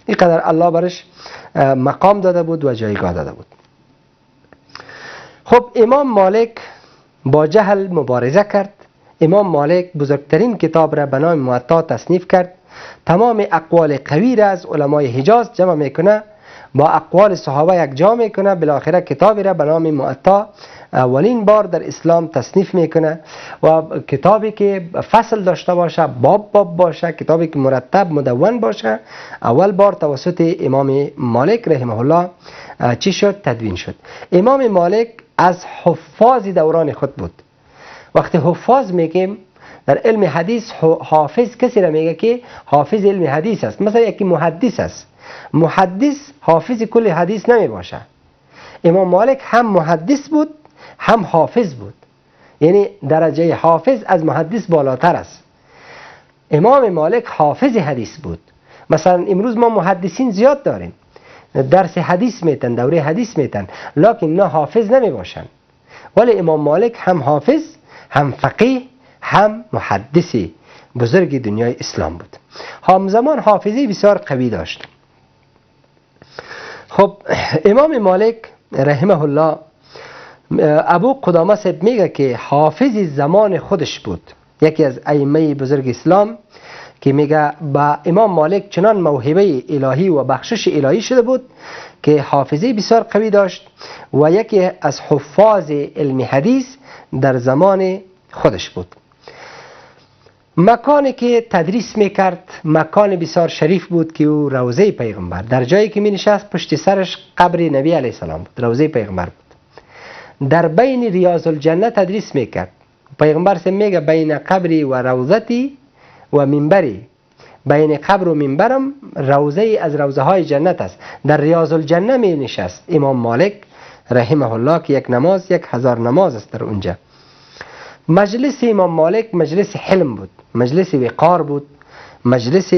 [SPEAKER 1] اینقدر الله برش مقام داده بود و جایگاه داده بود. خب امام مالک با جهل مبارزه کرد. امام مالک بزرگترین کتاب را به نام موطا تصنیف کرد. تمام اقوال قوی را از علمای حجاز جمع میکنه با اقوال صحابه یک جا میکنه، بالاخره کتابی را به نام موطا اولین بار در اسلام تصنیف میکنه و کتابی که فصل داشته باشه، باب باشه، کتابی که مرتب مدون باشه، اول بار توسط امام مالک رحمه الله چی شد؟ تدوین شد. امام مالک از حفاظ دوران خود بود. وقتی حفاظ میگیم در علم حدیث، حافظ کسی را میگه که حافظ علم حدیث است. مثلا یکی محدث است، محدث حافظ کل حدیث نمی باشه. امام مالک هم محدث بود هم حافظ بود، یعنی درجه حافظ از محدث بالاتر است. امام مالک حافظ حدیث بود. مثلا امروز ما محدثین زیاد داریم، درس حدیث میتن، دوره حدیث میتن، لکن نه حافظ نمی باشن. ولی امام مالک هم حافظ، هم فقیه، هم محدثی بزرگ دنیای اسلام بود. همزمان حافظی بسیار قوی داشت. خب امام مالک رحمه الله، ابو قدامه صاحب میگه که حافظ زمان خودش بود. یکی از ائمه بزرگ اسلام که میگه با امام مالک چنان موهبه الهی و بخشش الهی شده بود که حافظی بسیار قوی داشت و یکی از حفاظ علم حدیث در زمان خودش بود. مکانی که تدریس میکرد مکان بسیار شریف بود که او روضه پیغمبر، در جایی که می نشست پشت سرش قبر نبی علیه السلام بود، روضه پیغمبر بود. در بین ریاض الجنه تدریس میکرد. پیغمبر سے میگه بین قبری و روضتی و منبری، بین قبر و منبرم روضه از روضه های جنت است. در ریاض الجنه می نشست امام مالک رحمه الله که یک نماز 1000 نماز است در اونجا. مجلس امام مالک مجلس حلم بود، مجلس وقار بود، مجلس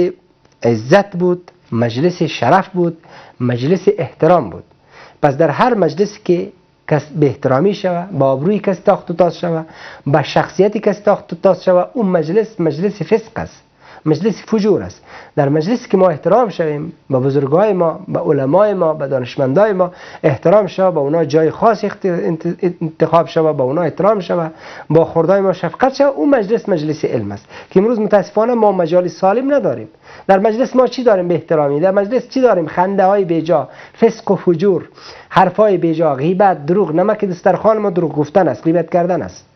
[SPEAKER 1] عزت بود، مجلس شرف بود، مجلس احترام بود. پس در هر مجلس که کس به احترامی شوه، با آبروی کس تاخت و تاز شوه، با شخصیتی کس تاخت و تاز شوه، اون مجلس فسق است، مجلس فجور است. در مجلس که ما احترام شویم، با بزرگای ما، با علمای ما، با دانشمندای ما احترام شوه، با اونا جای خاص انتخاب شوه، با اونا احترام شوه، با خردای ما شفقت شوه، اون مجلس علم است که امروز متاسفانه ما مجالس سالم نداریم. در مجلس ما چی داریم به احترامی؟ در مجلس چی داریم؟ خنده های بیجا، فسق و فجور، حرفای بیجا، غیبت، دروغ. نمک دسترخوان ما دروغ گفتن است، غیبت کردن است.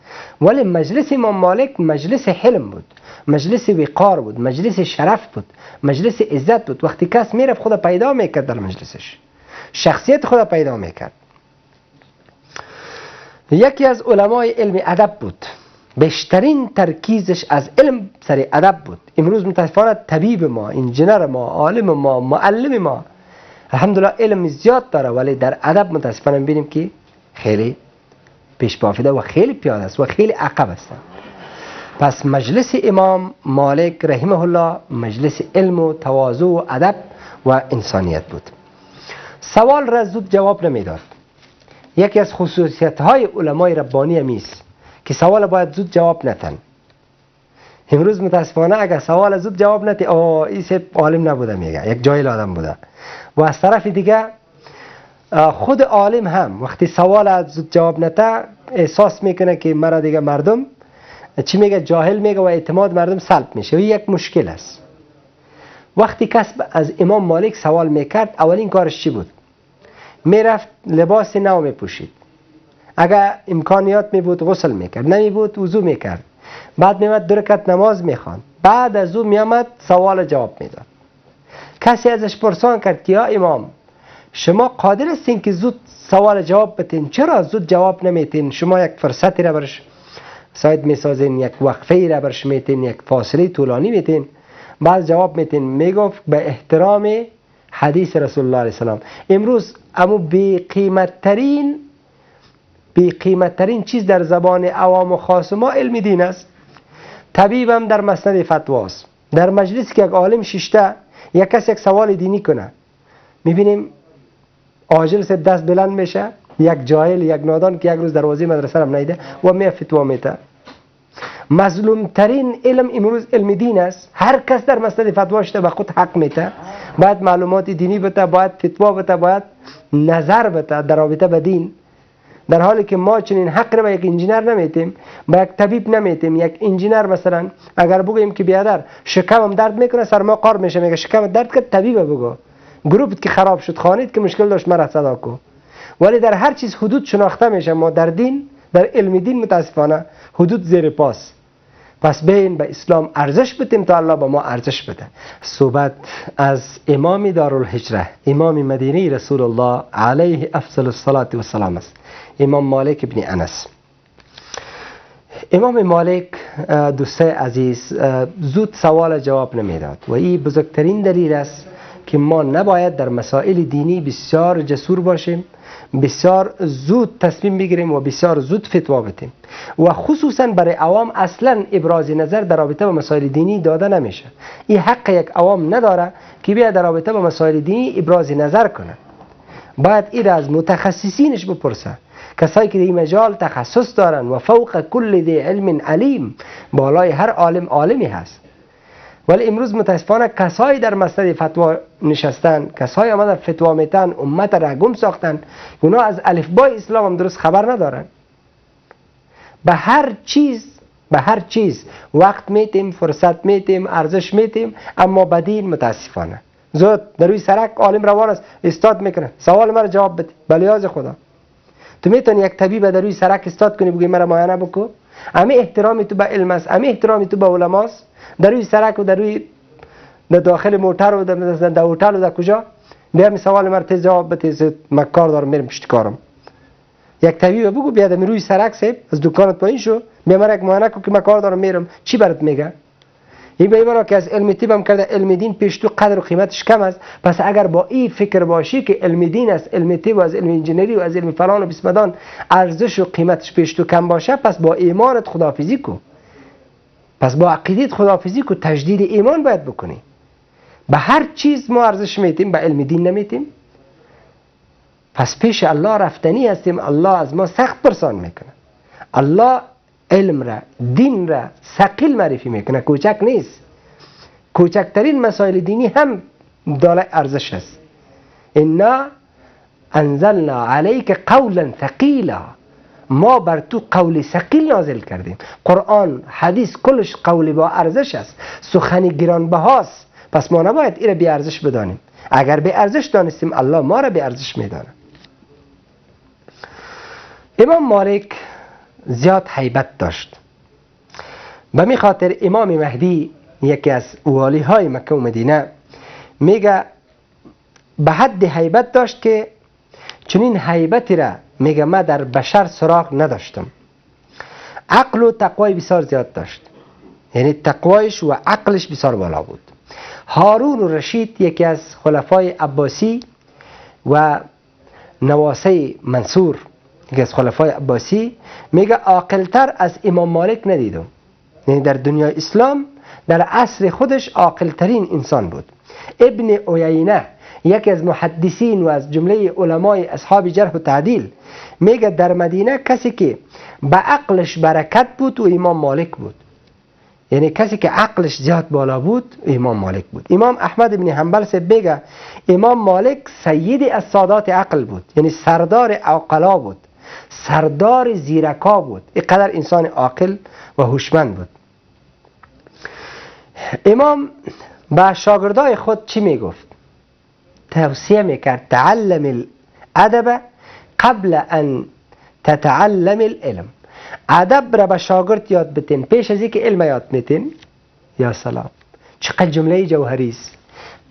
[SPEAKER 1] ولی مجلس امام مالک مجلس حلم بود، مجلس وقار بود، مجلس شرف بود، مجلس عزت بود. وقتی کس میرفت خود پیدا میکرد در مجلسش، شخصیت خود پیدا میکرد. یکی از علمای علم ادب بود، بیشترین ترکیزش از علم سر ادب بود. امروز متاسفانه طبیب ما، انجینر ما، عالم ما، معلم ما الحمدلله علم زیاد داره، ولی در ادب متاسفانه میبینیم که خیلی پیش پافیده و خیلی پیاده است و خیلی عقب است. پس مجلس امام مالک رحمه الله مجلس علم و تواضع و ادب و انسانیت بود. سوال را زود جواب نمیداد. یکی از خصوصیت های علمای ربانی همیست که سوال باید زود جواب نتن. امروز متاسفانه اگر سوال زود جواب نتی، این سه عالم نبوده، میگه یک جاهل آدم بوده. و از طرف دیگه خود عالم هم وقتی سوال زود جواب نته احساس میکنه که مرا دیگه مردم چی میگه، جاهل میگه و اعتماد مردم سلب میشه و یک مشکل است. وقتی کس از امام مالک سوال میکرد اولین کارش چی بود؟ میرفت لباس نو میپوشید، اگر امکانیات میبود غسل میکرد، نمیبود وضو میکرد، بعد میامد 2 رکعت نماز میخواند، بعد از او میامد سوال جواب میداد. کسی ازش پرسان کرد که یا امام شما قادر هستین که زود سوال جواب بتین، چرا زود جواب نمیتین؟ شما یک فرصتی را برش ساید میسازین، یک وقفه را برش میتین، یک فاصله طولانی میتین، بعد جواب میتین. میگفت به احترام حدیث رسول الله علیه السلام. امروز امو بی قیمتترین چیز در زبان عوام و خاص ما علم دین است. طبیبم در مسند فتواست، در مجلس که یک عالم ششته یک کس یک سوال دینی کنه، میبینیم عاجل سے دست بلند میشه، یک جاهل، یک نادان که یک روز دروازه مدرسه هم نیده و می فتوا میده. مظلوم ترین علم امروز علم دین است. هر کس در مسند فتوا شده به خود حق میده، باید معلومات دینی بده، باید فتوا بده، باید نظر بده در رابطه به دین. در حالی که ما چنین حق را به یک انجینر نمیتیم، به یک طبیب نمیتیم. یک انجینر مثلا اگر بگویم که بیادر شکمم درد میکنه، سر ما قار میشه، میگه شکم درد کرد، طبیب بگو. گروپت که خراب شد، خانیت که مشکل داشت، مرا صدا کو. ولی در هر چیز حدود شناخته میشه. ما در دین، در علم دین متاسفانه حدود زیر پاس. پس بین به اسلام ارزش بدیم تا الله به ما ارزش بده. صحبت از امام دارالهجره، امام مدینه رسول الله علیه افضل الصلاة و السلام است، امام مالک ابن انس. امام مالک دوستای عزیز زود سوال جواب نمیداد و این بزرگترین دلیل است که ما نباید در مسائل دینی بسیار جسور باشیم، بسیار زود تصمیم بگیریم و بسیار زود فتوا بدیم. و خصوصا برای عوام اصلا ابراز نظر در رابطه با مسائل دینی داده نمیشه. این حق یک عوام نداره که بیا در رابطه با مسائل دینی ابراز نظر کنه. باید این از متخصصینش بپرسه، کسایی که در این مجال تخصص دارن و فوق کل ذی علم علیم، بالای هر عالم عالمی هست. ولی امروز متاسفانه کسایی در مسند فتوا نشستن، کسایی آمدن فتوا میتن، امت را گم ساختن، اونا از الفبای اسلام هم درست خبر ندارن. به هر چیز وقت میتیم، فرصت میتیم، ارزش میتیم، اما بدین متاسفانه زود در روی سرک عالم روان است، استاد میکنه، سوال مرا جواب بده. بلیاز خدا، تو میتونی یک طبیب در روی سرک استاد کنی بگی مرا معاینه بکو؟ امی احترامی تو به علم است، امی احترامی تو به علما است. در روی سرک و در روی داخل موتر و در هتل و در کجا بیا می سوال مرا تیز جواب بده، من کار دارم میرم پشت کارم. یک طبیب بگو بیا در روی سرک سیب از دکانت پایین شو، بیا مرا یک معاینه کن که من کار دارم میرم. چی برات میگه؟ این به اینا که از علم طبم کرده، علم دین پیش تو قدر و قیمتش کم است. پس اگر با این فکر باشی که علم دین است، علم طب و از علم انجینری و از علم فلان و بسمدان ارزش و قیمتش پیش تو کم باشه، پس با ایمانت خداحافظی کن، پس با عقیدت خداحافظی کن، تجدید ایمان باید بکنی. به هر چیز ما ارزش میتیم، به علم دین نمیتیم، پس پیش الله رفتنی هستیم. الله از ما سخت پرسان میکنه. الله علم را، دین را ثقیل معرفی میکنه، کوچک نیست. کوچکترین مسائل دینی هم دارای ارزش است. انا انزلنا علیک قولا ثقیلا، ما بر تو قول ثقیل نازل کردیم. قرآن، حدیث کلش قول با ارزش است، سخن گرانبهاست. پس ما نباید این را بی ارزش بدانیم. اگر بی ارزش دانستیم الله ما را بی ارزش میدانه. امام مالک زیاد هیبت داشت. به می خاطر امام مهدی، یکی از والی های مکه و مدینه، میگه به حد هیبت داشت که چنین هیبتی را میگه من در بشر سراغ نداشتم. عقل و تقوای بسیار زیاد داشت، یعنی تقوایش و عقلش بسیار بالا بود. هارون الرشید یکی از خلفای عباسی و نواسی منصور، یکی از خلفای عباسی، میگه عاقلتر از امام مالک ندیدم. یعنی در دنیای اسلام در عصر خودش عاقلترین انسان بود. ابن عیینه یکی از محدثین و از جمله علمای اصحاب جرح و تعدیل میگه در مدینه کسی که به عقلش برکت بود و امام مالک بود. یعنی کسی که عقلش زیاد بالا بود امام مالک بود. امام احمد بن حنبل سے میگه امام مالک سید از سادات عقل بود، یعنی سردار عقلا بود، سردار زیرکا بود. اینقدر انسان عاقل و هوشمند بود. امام با شاگردای خود چی میگفت؟ توصیه میکرد تعلم الادب قبل ان تتعلم العلم. ادب را به شاگرد یاد بتین پیش از اینکه علم یاد میتین. یا سلام، چقدر جمله جوهری است.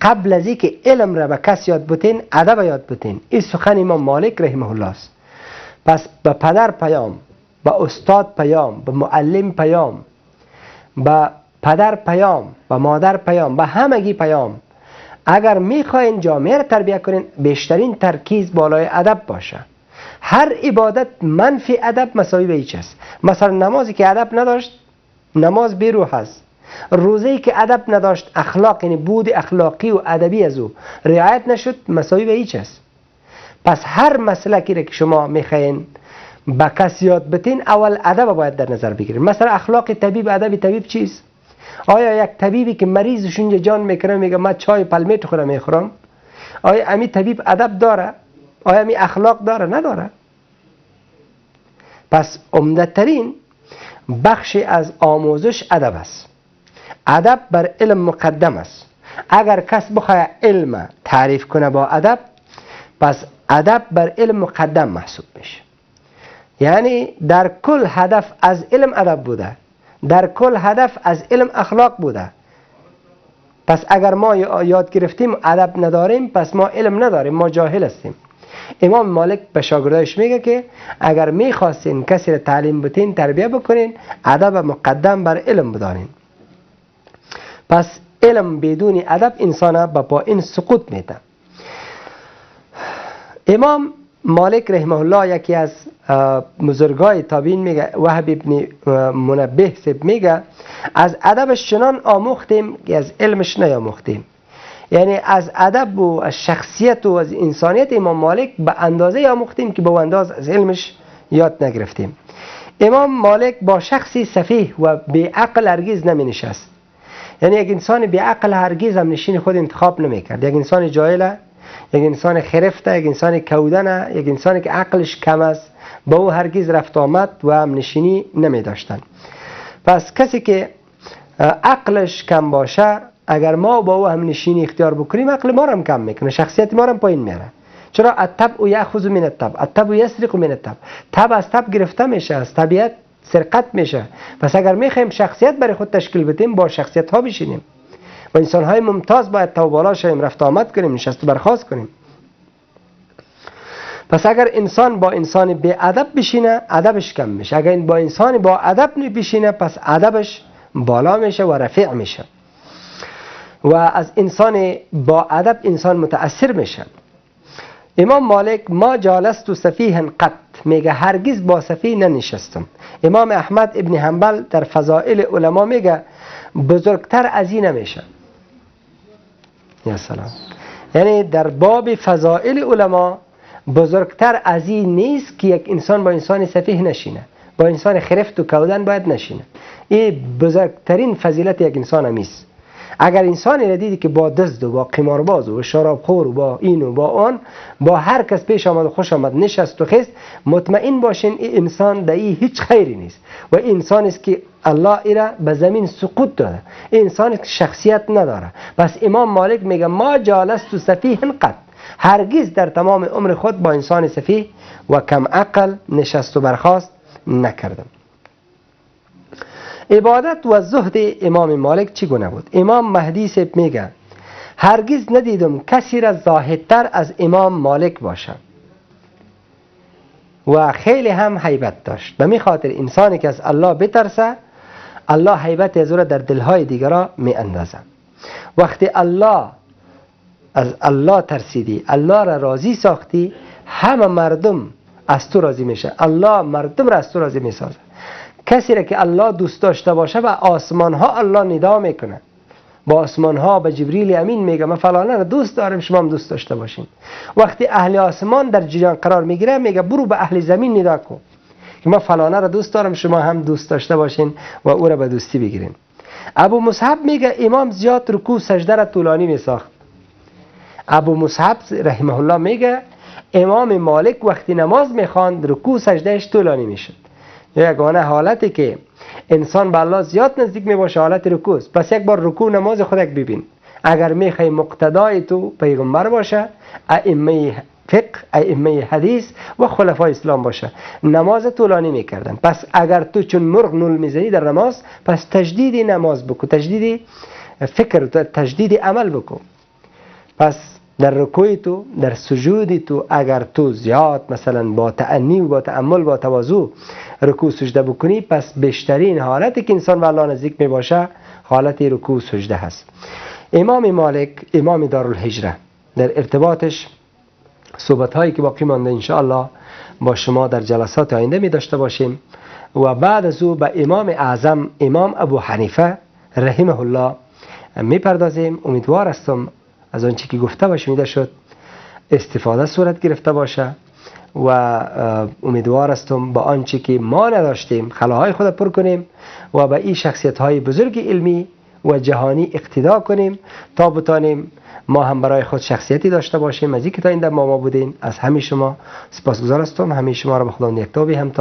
[SPEAKER 1] قبل از اینکه علم را به کس یاد بتین ادب یاد بتین. این سخن امام مالک رحمه الله است. پس به پدر پیام، به استاد پیام، به معلم پیام، به پدر پیام، به مادر پیام، به همگی پیام. اگر میخواین جامعه را تربیت کنین بیشترین ترکیز بالای ادب باشه. هر عبادت منفی ادب مساوی به هیچ است. مثلا نمازی که ادب نداشت نماز بی روح است. روزه‌ای که ادب نداشت، اخلاق یعنی بود اخلاقی و ادبی از او رعایت نشد، مساوی به هیچ است. پس هر مسلکی را که شما میخواین با کس یاد بتین اول ادب باید در نظر بگیرید. مثلا اخلاق طبیب، ادب طبیب چیست؟ آیا یک طبیبی که مریضش اونجا جان میکنه میگه من چای پلمیت خورم میخورم، آیا امی طبیب ادب داره؟ آیا امی اخلاق داره؟ نداره. پس عمده‌ترین بخش از آموزش ادب است. ادب بر علم مقدم است. اگر کس بخواه علم تعریف کنه با ادب، پس ادب بر علم مقدم محسوب میشه. یعنی در کل هدف از علم ادب بوده، در کل هدف از علم اخلاق بوده. پس اگر ما یاد گرفتیم ادب نداریم، پس ما علم نداریم، ما جاهل هستیم. امام مالک به شاگردایش میگه که اگر میخواستین کسی را تعلیم بتین، تربیه بکنین، ادب مقدم بر علم بدارین. پس علم بدون ادب انسان به پایین سقوط میده. امام مالک رحمه الله یکی از بزرگای تابعین میگه، وهب ابن منبه سب میگه از ادبش چنان آموختیم که از علمش نیاموختیم. یعنی از ادب و از شخصیت و از انسانیت امام مالک به اندازه آموختیم که به انداز از علمش یاد نگرفتیم. امام مالک با شخصی سفیه و بی عقل هرگز نمی نشست. یعنی یک انسان بی عقل هرگز هم نشین خود انتخاب نمی کرد. یک انسان جاهله، یک انسان خرفته، یک انسان کودنه، یک انسانی که عقلش کم است، با او هرگز رفت آمد و هم نشینی نمی داشتن. پس کسی که عقلش کم باشه، اگر ما با او هم نشینی اختیار بکنیم، عقل ما رو هم کم میکنه، شخصیت ما رو هم پایین میاره. چرا؟ الطبع یأخذ من الطبع، الطبع یسرق من الطبع. طبع از طبع گرفته میشه، از طبیعت سرقت میشه. پس اگر میخوایم شخصیت برای خود تشکیل بدیم، با شخصیت ها بشینیم، با انسان های ممتاز باید تو بالا شویم، رفت آمد کنیم، نشست و برخاست کنیم. پس اگر انسان با انسان بی ادب بشینه، ادبش کم میشه. اگر با انسان با ادب بشینه، پس ادبش بالا میشه و رفیع میشه. و از انسان با ادب انسان متأثر میشه. امام مالک ما جالست و سفیها قط، میگه هرگز با سفیه ننشستم. امام احمد ابن حنبل در فضائل علما میگه بزرگتر از این نمیشه. یا سلام. یعنی در باب فضائل علما بزرگتر از این نیست که یک انسان با انسان سفیه نشینه، با انسان خرفت و کودن باید نشینه. این بزرگترین فضیلت یک انسان همیست. اگر انسانی را دیدی که با دزد و با قمارباز و شرابخور و با این و با آن، با هر کس پیش آمد و خوش آمد، نشست و خست، مطمئن باشین این انسان در این هیچ خیری نیست و این انسان است که الله ایره به زمین سقوط داده. این انسان است که شخصیت نداره. پس امام مالک میگه ما جالست و سفیه قط، هرگز در تمام عمر خود با انسان سفیه و کم عقل نشست و برخاست نکردم. عبادت و زهد امام مالک چگونه بود؟ امام مهدی سب میگه هرگز ندیدم کسی را زاهدتر از امام مالک باشه و خیلی هم هیبت داشت. به می خاطر انسانی که از الله بترسه، الله هیبت از او را در دلهای دیگران می اندازه. وقتی از الله ترسیدی، الله را راضی ساختی، همه مردم از تو راضی میشه. الله مردم را از تو راضی میسازه. کسی را که الله دوست داشته باشه، به آسمان ها الله ندا میکنه، با آسمان ها به جبریل امین میگه من فلانه را دوست دارم، شما هم دوست داشته باشین. وقتی اهل آسمان در جریان قرار میگیره، میگه برو به اهل زمین ندا کن که من فلانه را دوست دارم، شما هم دوست داشته باشین و او را به دوستی بگیرین. ابو مصعب میگه امام زیاد رکوع سجده را طولانی میساخت. ابو مصعب رحمه الله میگه امام مالک وقتی نماز میخواند، رکوع سجدهش طولانی میشد. یگانه حالتی که انسان به الله زیاد نزدیک می باشه حالت رکوع است. پس یک بار رکوع نماز خودت ببین. اگر میخوای مقتدای تو پیغمبر باشه، ائمه فقه، ائمه حدیث و خلفای اسلام باشه، نماز طولانی میکردن. پس اگر تو چون مرغ نول میزنی در نماز، پس تجدید نماز بکن، تجدید فکر، تجدید عمل بکن. پس در رکوع تو، در سجود تو، اگر تو زیاد مثلا با تأنی و با تأمل با تواضع رکوع سجده بکنی، پس بیشترین حالتی که انسان به الله نزدیک می باشه حالت رکوع سجده هست. امام مالک امام دارالهجره، در ارتباطش صحبت هایی که باقی مانده انشاءالله با شما در جلسات آینده می داشته باشیم و بعد از او به امام اعظم امام ابو حنیفه رحمه الله می پردازیم. امیدوار هستم از آنچه که گفته و شنیده شد استفاده صورت گرفته باشه و امیدوار هستم با آنچه که ما نداشتیم خلاهای خود پر کنیم و به این شخصیت های بزرگ علمی و جهانی اقتدا کنیم تا بتانیم ما هم برای خود شخصیتی داشته باشیم. از اینکه تا این در ما بودین از همه شما سپاسگزار هستم. همه شما را به خداوند یکتا هم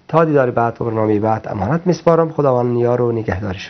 [SPEAKER 1] تا دیدار بعد و برنامه بعد امانت میسپارم. خداوند یار و نگهدار شما.